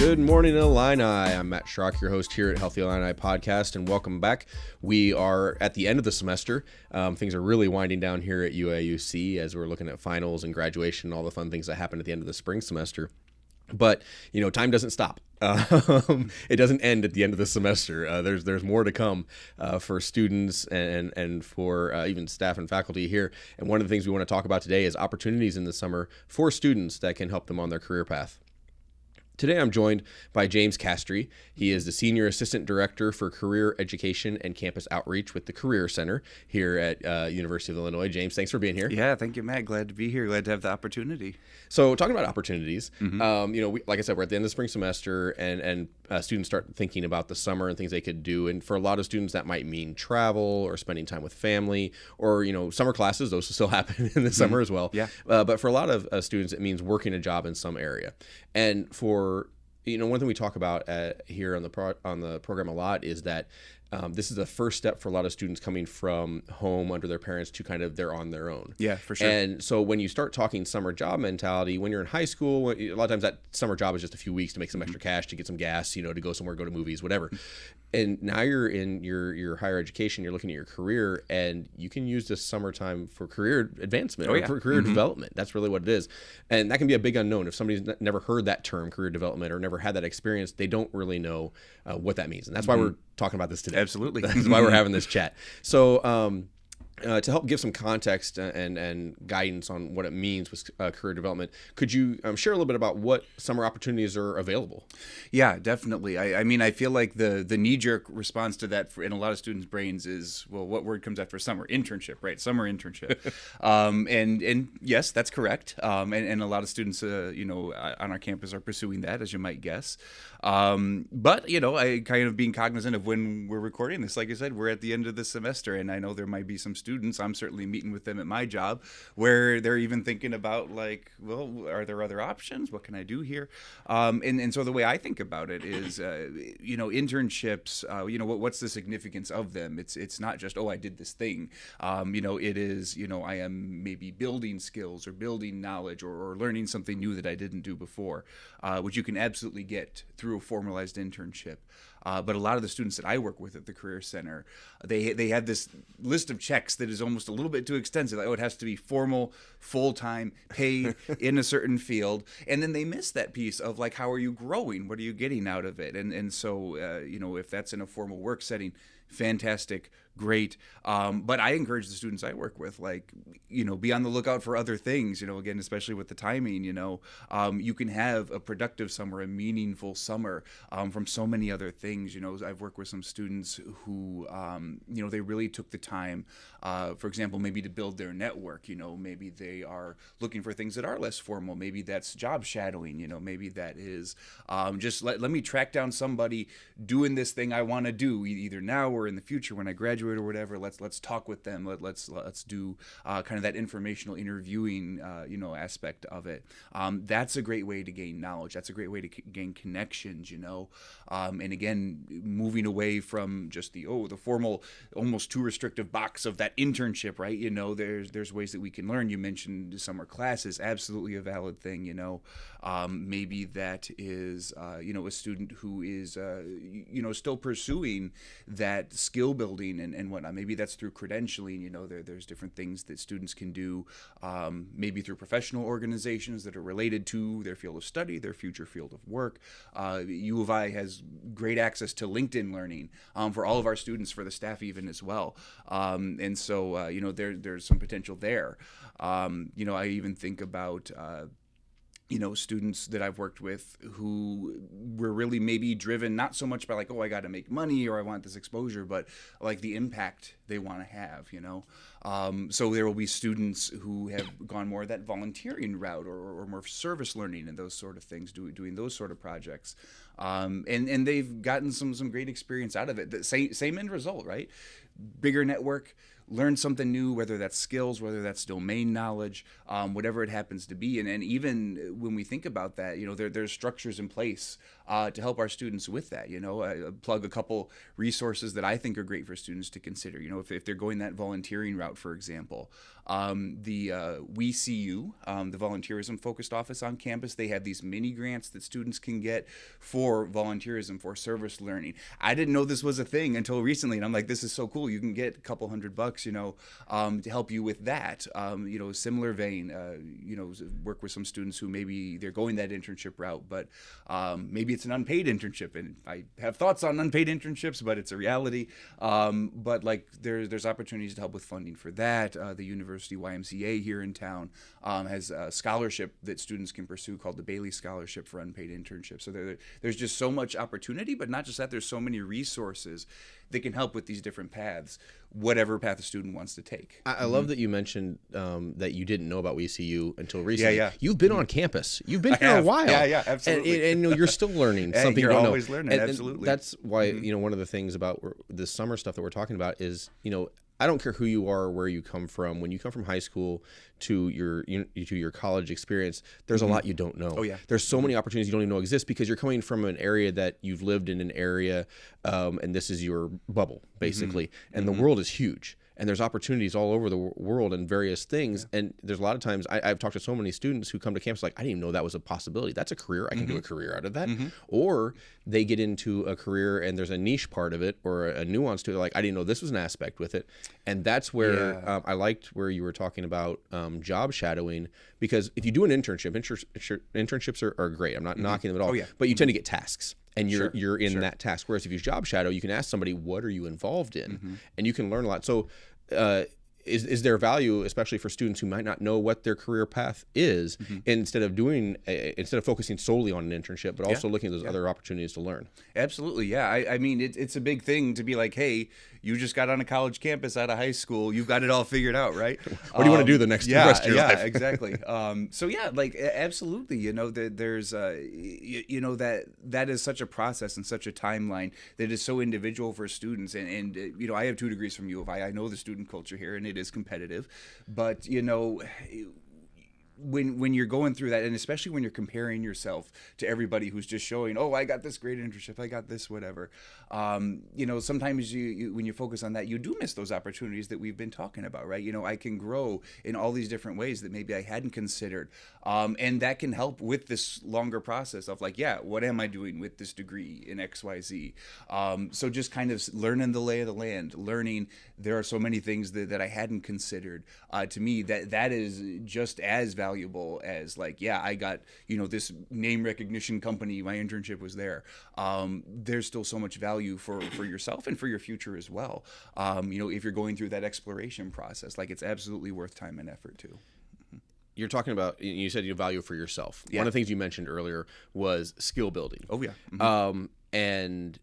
Good morning, Illini. I'm Matt Schrock, your host here at Healthy Illini Podcast, and welcome back. We are at the end of the semester. Things are really winding down here at UAUC as we're looking at finals and graduation and all the fun things that happen at the end of the spring semester. But, time doesn't stop. It doesn't end at the end of the semester. There's more to come for students and for even staff and faculty here. And one of the things we want to talk about today is opportunities in the summer for students that can help them on their career path. Today, I'm joined by James Castry. He is the Senior Assistant Director for Career Education and Campus Outreach with the Career Center here at University of Illinois. James, thanks for being here. Yeah, thank you, Matt. Glad to be here. Glad to have the opportunity. So, talking about opportunities, like I said, we're at the end of the spring semester, and students start thinking about the summer and things they could do. And for a lot of students, that might mean travel or spending time with family, or summer classes. Those still happen in the summer as well. Yeah. But for a lot of students, it means working a job in some area. And for one thing we talk about here on the program a lot is that this is the first step for a lot of students coming from home under their parents to kind of they're on their own. Yeah, for sure. And so when you start talking summer job mentality, when you're in high school, a lot of times that summer job is just a few weeks to make some extra cash, to get some gas, to go somewhere, go to movies, whatever. And now you're in your higher education, you're looking at your career, and you can use this summertime for career advancement or for career development. That's really what it is. And that can be a big unknown. If somebody's never heard that term, career development, or never had that experience, they don't really know what that means. And that's why we're talking about this today. Absolutely. That's why we're having this chat. So to help give some context and guidance on what it means with career development, could you share a little bit about what summer opportunities are available? Yeah, definitely. I mean, I feel like the knee-jerk response to that in a lot of students' brains is, well, what word comes after summer? Internship, right? Summer internship. And yes, that's correct. And a lot of students, on our campus are pursuing that, as you might guess. But, I kind of being cognizant of when we're recording this, like I said, we're at the end of the semester, and I know there might be some students, I'm certainly meeting with them at my job, where they're even thinking about like, well, are there other options? What can I do here? And so the way I think about it is, internships, what's the significance of them? It's not just, I did this thing. It is, I am maybe building skills or building knowledge or learning something new that I didn't do before, which you can absolutely get through a formalized internship. But a lot of the students that I work with at the Career Center, they have this list of checks that is almost a little bit too extensive. Like, it has to be formal, full-time, paid in a certain field. And then they miss that piece of, like, how are you growing? What are you getting out of it? And so, if that's in a formal work setting, fantastic, great. But I encourage the students I work with, be on the lookout for other things, again, especially with the timing, you can have a productive summer, a meaningful summer from so many other things. I've worked with some students who, they really took the time, for example, maybe to build their network, maybe they are looking for things that are less formal. Maybe that's job shadowing, maybe that is just let me track down somebody doing this thing I want to do either now or in the future when I graduate or whatever. Let's talk with them. Let's do kind of that informational interviewing aspect of it. That's a great way to gain knowledge. That's a great way to gain connections. And again, moving away from just the formal, almost too restrictive box of that internship, right? There's ways that we can learn. You mentioned summer classes, absolutely a valid thing. Maybe that is a student who is still pursuing that skill building and whatnot. Maybe that's through credentialing. There's different things that students can do, maybe through professional organizations that are related to their field of study, their future field of work. U of I has great access to LinkedIn learning for all of our students, for the staff even as well. And so, there's some potential there. I even think about students that I've worked with who were really maybe driven not so much by like, I got to make money or I want this exposure, but like the impact they want to have, So there will be students who have gone more that volunteering route or more service learning and those sort of things, doing those sort of projects. And they've gotten some great experience out of it. The same end result, right? Bigger network, learn something new, whether that's skills, whether that's domain knowledge, whatever it happens to be. And even when we think about that, there's structures in place to help our students with that. I plug a couple resources that I think are great for students to consider. If they're going that volunteering route, for example, We See You, the volunteerism focused office on campus, they have these mini grants that students can get for volunteerism, for service learning. I didn't know this was a thing until recently, and I'm like, this is so cool. You can get a couple $100, to help you with that. Similar vein, work with some students who maybe they're going that internship route, but maybe it's an unpaid internship, and I have thoughts on unpaid internships, but it's a reality. But like there's opportunities to help with funding for that. The University YMCA here in town has a scholarship that students can pursue called the Bailey Scholarship for unpaid internships. So there's just so much opportunity, but not just that, there's so many resources that can help with these different paths, whatever path a student wants to take. I love that you mentioned that you didn't know about WeSeeU until recently. Yeah. You've been on campus. You've been here a while. Yeah, absolutely. And you're still learning something you're you don't always know. learning, absolutely. And that's why, one of the things about the summer stuff that we're talking about is, I don't care who you are or where you come from. When you come from high school to your college experience, there's a lot you don't know. Oh, yeah. There's so many opportunities you don't even know exist because you're coming from an area that you've lived in an area, and this is your bubble, basically. And the world is huge. And there's opportunities all over the world and various things. Yeah. And there's a lot of times I've talked to so many students who come to campus like, I didn't even know that was a possibility. That's a career. I can do a career out of that. Or they get into a career and there's a niche part of it or a nuance to it. Like, I didn't know this was an aspect with it. And that's where I liked where you were talking about job shadowing, because if you do an internship, internships are great. I'm not knocking them at all. Oh, yeah. But you tend to get tasks. And you're in Sure. that task. Whereas if you job shadow, you can ask somebody, what are you involved in? And you can learn a lot. So is there value, especially for students who might not know what their career path is, instead of focusing solely on an internship, but also looking at those other opportunities to learn? Absolutely, yeah. I mean, it's a big thing to be like, hey, you just got on a college campus out of high school, you've got it all figured out, right? What do you want to do the rest of your life? Yeah, exactly. So yeah, like absolutely, there's that is such a process and such a timeline that is so individual for students. And I have 2 degrees from U of I know the student culture here, and it is competitive, but when you're going through that, and especially when you're comparing yourself to everybody who's just showing, oh, I got this great internship, I got this whatever, sometimes you when you focus on that, you do miss those opportunities that we've been talking about, right? I can grow in all these different ways that maybe I hadn't considered, and that can help with this longer process of like, what am I doing with this degree in XYZ? So just kind of learning the lay of the land, learning there are so many things that I hadn't considered. To me, that is just as valuable as like, I got, this name recognition company, my internship was there. There's still so much value for yourself and for your future as well. If you're going through that exploration process, like it's absolutely worth time and effort too. You're talking about, you said value for yourself. Yeah. One of the things you mentioned earlier was skill building. Oh yeah. And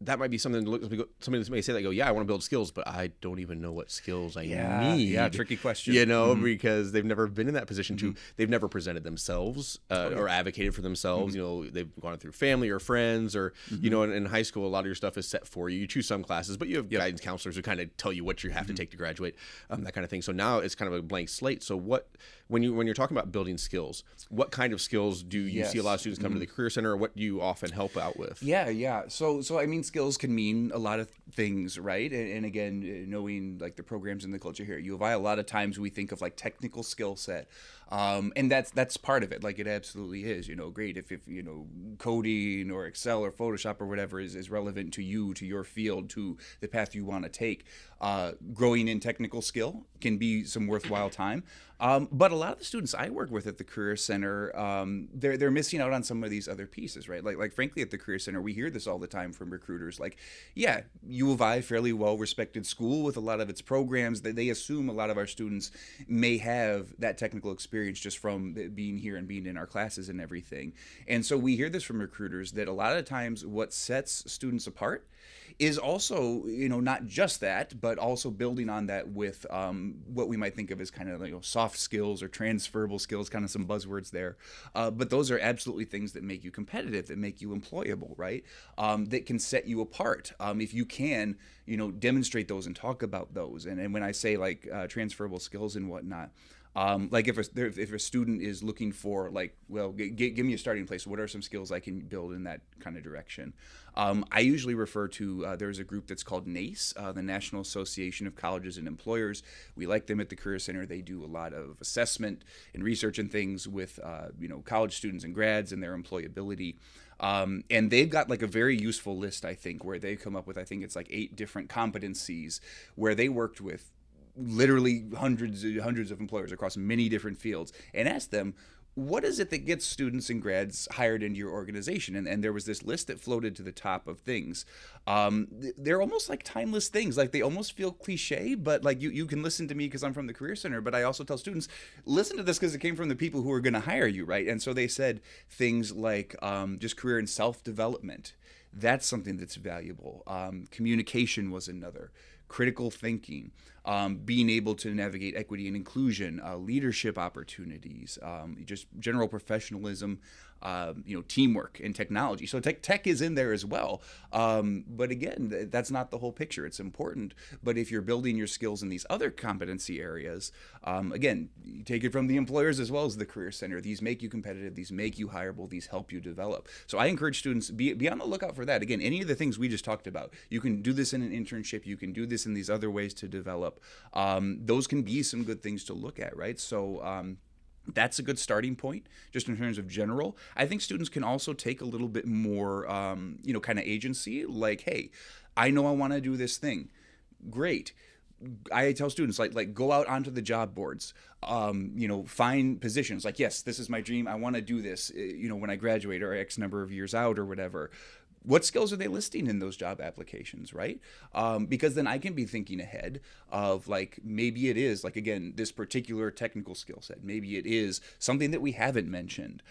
that might be something somebody may say that I want to build skills, but I don't even know what skills I need. Yeah, tricky question. Because they've never been in that position they've never presented themselves or advocated for themselves. They've gone through family or friends or, in high school, a lot of your stuff is set for you. You choose some classes, but you have guidance counselors who kind of tell you what you have to take to graduate, that kind of thing. So now it's kind of a blank slate. So when you're talking about building skills, what kind of skills do you see a lot of students come to the Career Center, or what do you often help out with? Yeah. So I mean, skills can mean a lot of things, right? And again, knowing like the programs and the culture here at U of I, a lot of times we think of like technical skill set, and that's part of it. Like it absolutely is. Great if coding or Excel or Photoshop or whatever is relevant to you, to your field, to the path you want to take. Growing in technical skill can be some worthwhile time. But a lot of the students I work with at the Career Center, they're missing out on some of these other pieces, right? Like frankly, at the Career Center, we hear this all the time from recruiters. Like, U of I, fairly well-respected school with a lot of its programs. They assume a lot of our students may have that technical experience just from being here and being in our classes and everything. And so we hear this from recruiters that a lot of times what sets students apart is also, not just that, but also building on that with what we might think of as kind of soft skills or transferable skills, kind of some buzzwords there. But those are absolutely things that make you competitive, that make you employable, right? That can set you apart if you can, demonstrate those and talk about those. And when I say like transferable skills and whatnot, Like if a student is looking for like, well, give me a starting place. What are some skills I can build in that kind of direction? I usually refer to, there's a group that's called NACE, the National Association of Colleges and Employers. We like them at the Career Center. They do a lot of assessment and research and things with, college students and grads and their employability. And they've got like a very useful list, I think, where they come up with, I think it's like 8 different competencies where they worked with literally hundreds of employers across many different fields and asked them, what is it that gets students and grads hired into your organization? And there was this list that floated to the top of things. They're almost like timeless things. Like they almost feel cliche, but like you can listen to me because I'm from the Career Center, but I also tell students, listen to this because it came from the people who are going to hire you, right? And so they said things like just career and self-development. That's something that's valuable. Communication was another. Critical thinking, being able to navigate equity and inclusion, leadership opportunities, just general professionalism, teamwork and technology. So tech is in there as well. But again, that's not the whole picture. It's important. But if you're building your skills in these other competency areas, again, you take it from the employers as well as the Career Center. These make you competitive. These make you hireable. These help you develop. So I encourage students, be on the lookout for that. Again, any of the things we just talked about, you can do this in an internship. You can do this in these other ways to develop. Those can be some good things to look at, right? So that's a good starting point just in terms of general. I think students can also take a little bit more, kind of agency, like, hey, I know I want to do this thing. Great. I tell students like go out onto the job boards, find positions like, yes, this is my dream. I want to do this, when I graduate or X number of years out or whatever. What skills are they listing in those job applications, right? Because then I can be thinking ahead of like, maybe it is like, again, this particular technical skill set. Maybe it is something that we haven't mentioned.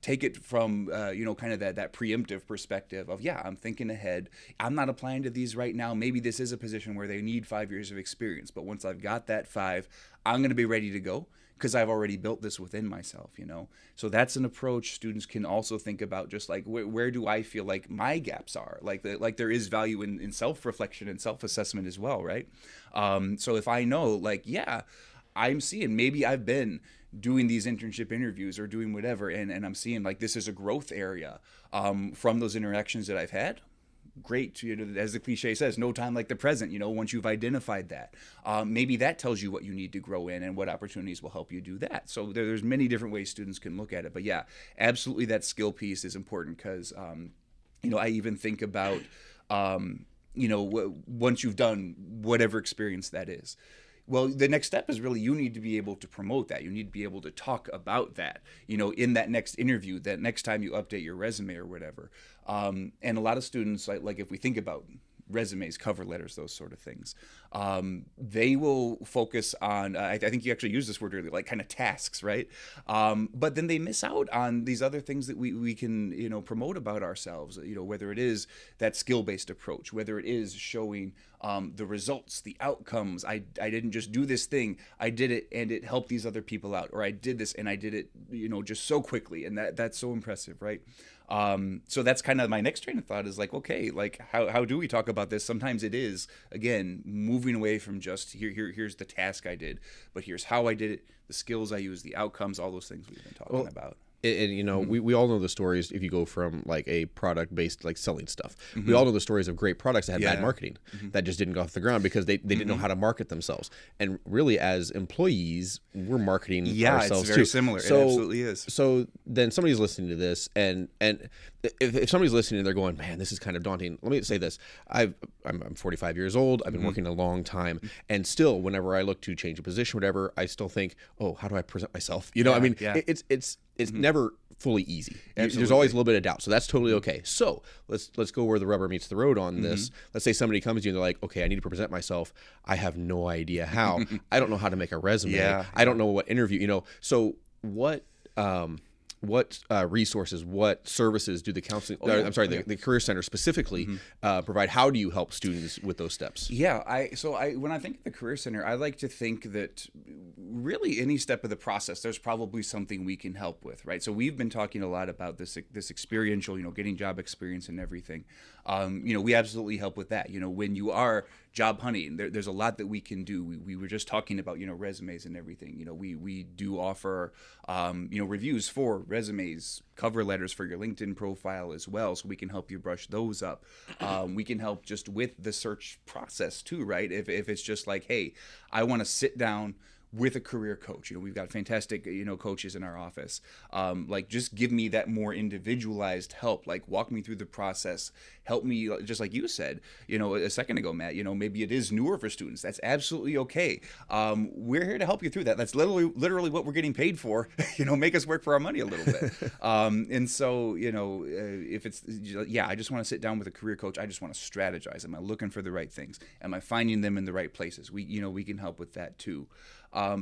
Take it from, kind of that preemptive perspective of, yeah, I'm thinking ahead. I'm not applying to these right now. Maybe this is a position where they need 5 years of experience. But once I've got that 5, I'm going to be ready to go, because I've already built this within myself, So that's an approach students can also think about, just like, where do I feel like my gaps are? Like there is value in self-reflection and self-assessment as well, right? So if I know, like, yeah, I'm seeing maybe I've been doing these internship interviews or doing whatever, and I'm seeing like this is a growth area from those interactions that I've had. Great, as the cliche says, no time like the present, once you've identified that. Maybe that tells you what you need to grow in and what opportunities will help you do that. So there's many different ways students can look at it. But yeah, absolutely that skill piece is important because, I even think about, once you've done whatever experience that is. Well, the next step is really you need to be able to promote that. You need to be able to talk about that, in that next interview, that next time you update your resume or whatever. And a lot of students, like if we think about resumes, cover letters, those sort of things, they will focus on, I think you actually used this word earlier, like kind of tasks, right? But then they miss out on these other things that we can, promote about ourselves, whether it is that skill-based approach, whether it is showing the results, the outcomes. I didn't just do this thing, I did it and it helped these other people out, or I did this and I did it, just so quickly, and that's so impressive, right? So that's kind of my next train of thought is like, okay, like how do we talk about this? Sometimes it is, again, moving away from just here's the task I did, but here's how I did it, the skills I used, the outcomes, all those things we've been talking about. And we all know the stories. If you go from like a product based, like selling stuff, we all know the stories of great products that had bad marketing that just didn't go off the ground because they didn't know how to market themselves. And really, as employees, we're marketing ourselves it's very too. similar. So, it absolutely is. So then somebody's listening to this, and if somebody's listening and they're going, man, this is kind of daunting. Let me say this: I'm 45 years old. I've been working a long time, and still, whenever I look to change a position, whatever, I still think, oh, how do I present myself? It's never fully easy. Absolutely. There's always a little bit of doubt. So that's totally okay. So let's go where the rubber meets the road on this. Let's say somebody comes to you and they're like, okay, I need to present myself. I have no idea how. I don't know how to make a resume. I don't know what interview, So what resources, what services do the counseling, the Career Center specifically provide? How do you help students with those steps? Yeah, when I think of the Career Center, I like to think that really any step of the process, there's probably something we can help with, right? So we've been talking a lot about this experiential, getting job experience and everything. We absolutely help with that. When you are job hunting, there's a lot that we can do. We were just talking about, resumes and everything. We do offer, reviews for resumes, cover letters for your LinkedIn profile as well, so we can help you brush those up. We can help just with the search process too, right? If it's just like, hey, I want to sit down with a career coach. We've got fantastic, coaches in our office. Just give me that more individualized help. Like, walk me through the process. Help me, just like you said, a second ago, Matt. Maybe it is newer for students. That's absolutely okay. We're here to help you through that. That's literally what we're getting paid for. Make us work for our money a little bit. And so, if it's, I just want to sit down with a career coach. I just want to strategize. Am I looking for the right things? Am I finding them in the right places? We can help with that too.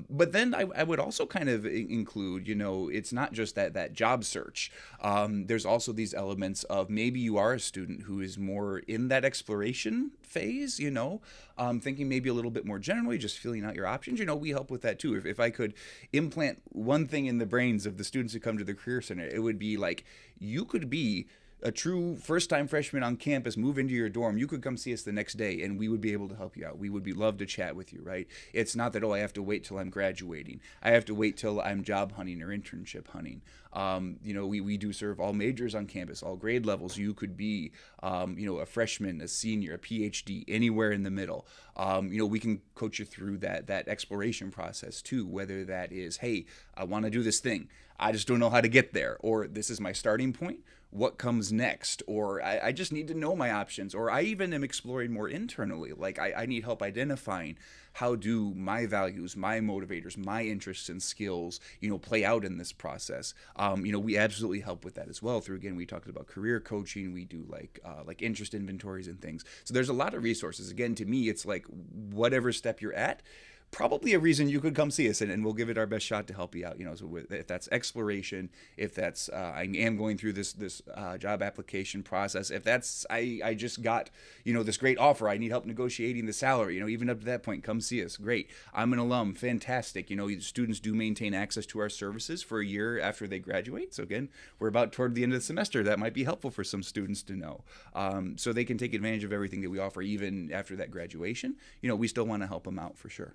But then I would also kind of include, it's not just that job search. There's also these elements of maybe you are a student who is more in that exploration phase, thinking maybe a little bit more generally, just feeling out your options. We help with that too. If I could implant one thing in the brains of the students who come to the Career Center, it would be like, you could be a true first-time freshman on campus, move into your dorm. You could come see us the next day, and we would be able to help you out. We would love to chat with you, right? It's not that, I have to wait till I'm graduating. I have to wait till I'm job hunting or internship hunting. We do serve all majors on campus, all grade levels. You could be, a freshman, a senior, a PhD, anywhere in the middle. We can coach you through that exploration process too, whether that is, hey, I want to do this thing. I just don't know how to get there, or this is my starting point. What comes next? Or I just need to know my options. Or I even am exploring more internally. Like, I need help identifying how do my values, my motivators, my interests and skills, play out in this process. We absolutely help with that as well. Through, again, we talked about career coaching. We do like interest inventories and things. So there's a lot of resources. Again, to me, it's like whatever step you're at, probably a reason you could come see us, and we'll give it our best shot to help you out. So if that's exploration, if that's I am going through this job application process, if that's I just got this great offer, I need help negotiating the salary. Even up to that point, come see us. Great, I'm an alum, fantastic. Students do maintain access to our services for a year after they graduate. So again, we're about toward the end of the semester. That might be helpful for some students to know, so they can take advantage of everything that we offer even after that graduation. We still want to help them out for sure.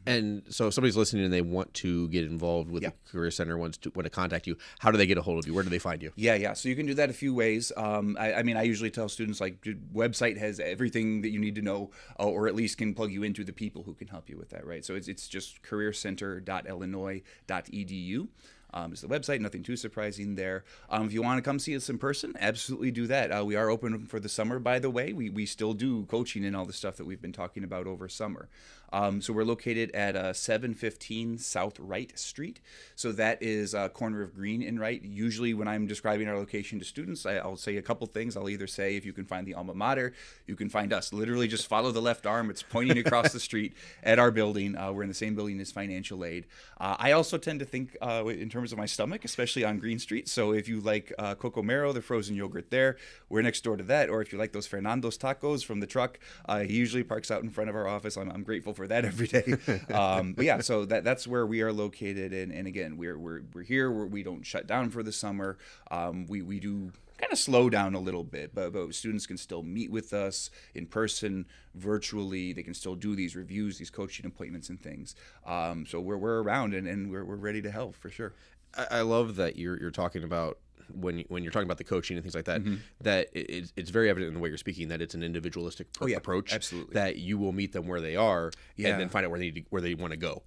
And so if somebody's listening and they want to get involved with the Career Center, want to contact you, how do they get a hold of you? Where do they find you? Yeah. So you can do that a few ways. I usually tell students, like, the website has everything that you need to know, or at least can plug you into the people who can help you with that, right? So it's just careercenter.illinois.edu. Is the website. Nothing too surprising there. If you want to come see us in person, absolutely do that. We are open for the summer, by the way. We still do coaching and all the stuff that we've been talking about over summer. So we're located at 715 South Wright Street. So that is corner of Green and Wright. Usually when I'm describing our location to students, I'll say a couple things. I'll either say, if you can find the alma mater, you can find us. Literally just follow the left arm. It's pointing across the street at our building. We're in the same building as Financial Aid. I also tend to think in terms of my stomach, especially on Green Street. So if you like Coco Mero, the frozen yogurt there, we're next door to that. Or if you like those Fernando's tacos from the truck, he usually parks out in front of our office. I'm grateful for that every day. But yeah, so that's where we are located. And again, we're here. We don't shut down for the summer. We do kind of slow down a little bit, but students can still meet with us in person, virtually. They can still do these reviews, these coaching appointments and things. So we're around and we're ready to help for sure. I love that you're talking about when you're talking about the coaching and things like that, that it's very evident in the way you're speaking that it's an individualistic approach. Absolutely. That you will meet them where they are and then find out where they want to go.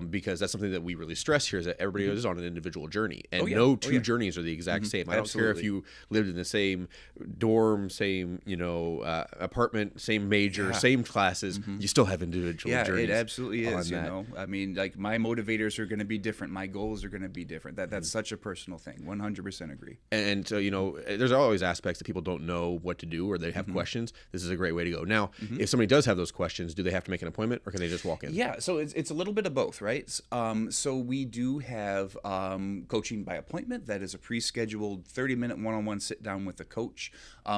Because that's something that we really stress here, is that everybody is on an individual journey, and no two journeys are the exact same. I don't care if you lived in the same dorm, same apartment, same major, same classes. You still have individual journeys. Yeah, it absolutely is. I mean, like, my motivators are going to be different. My goals are going to be different. That's such a personal thing. 100% agree. And so, there's always aspects that people don't know what to do, or they have questions. This is a great way to go. Now, if somebody does have those questions, do they have to make an appointment, or can they just walk in? Yeah, so it's a little bit of both, right? So we do have coaching by appointment. That is a pre-scheduled 30-minute one-on-one sit-down with a coach.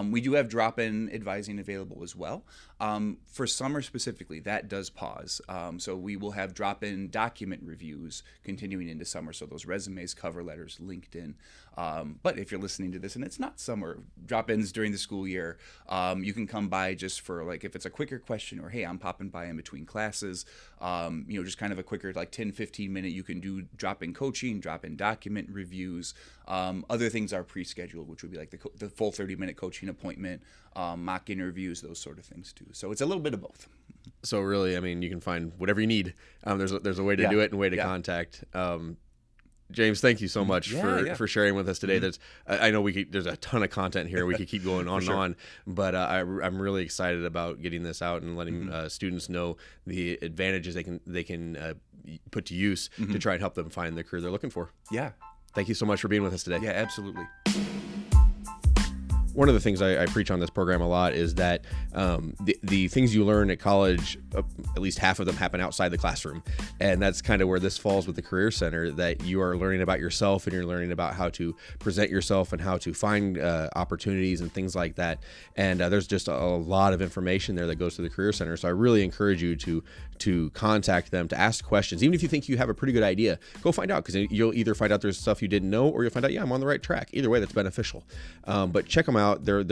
We do have drop-in advising available as well. For summer specifically, that does pause. So we will have drop-in document reviews continuing into summer. So those resumes, cover letters, LinkedIn. But if you're listening to this and it's not summer, drop-ins during the school year, you can come by just for like, if it's a quicker question or, hey, I'm popping by in between classes, just kind of a quicker like 10, 15 minute, you can do drop-in coaching, drop-in document reviews. Other things are pre-scheduled, which would be like the full 30-minute coaching appointment, mock interviews, those sort of things too. So it's a little bit of both. So really, I mean, you can find whatever you need. There's a way to do it and a way to contact. James, thank you so much for sharing with us today. I know there's a ton of content here. We could keep going on and on, but I'm really excited about getting this out and letting students know the advantages they can put to use to try and help them find the career they're looking for. Yeah. Thank you so much for being with us today. Yeah, absolutely. One of the things I preach on this program a lot is that the things you learn at college, at least half of them happen outside the classroom. And that's kind of where this falls with the Career Center, that you are learning about yourself and you're learning about how to present yourself and how to find opportunities and things like that. And there's just a lot of information there that goes to the Career Center. So I really encourage you to contact them, to ask questions. Even if you think you have a pretty good idea, go find out, because you'll either find out there's stuff you didn't know, or you'll find out, yeah, I'm on the right track. Either way, that's beneficial. But check them out. Their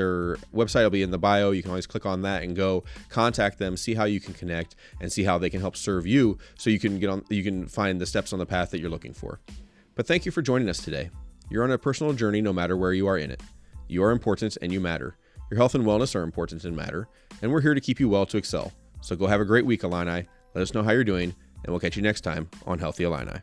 website will be in the bio. You can always click on that and go contact them, see how you can connect, and see how they can help serve you, so you can find the steps on the path that you're looking for. But thank you for joining us today. You're on a personal journey no matter where you are in it. You are important and you matter. Your health and wellness are important and matter, and we're here to keep you well to excel. So go have a great week, Illini. Let us know how you're doing, and we'll catch you next time on Healthy Illini.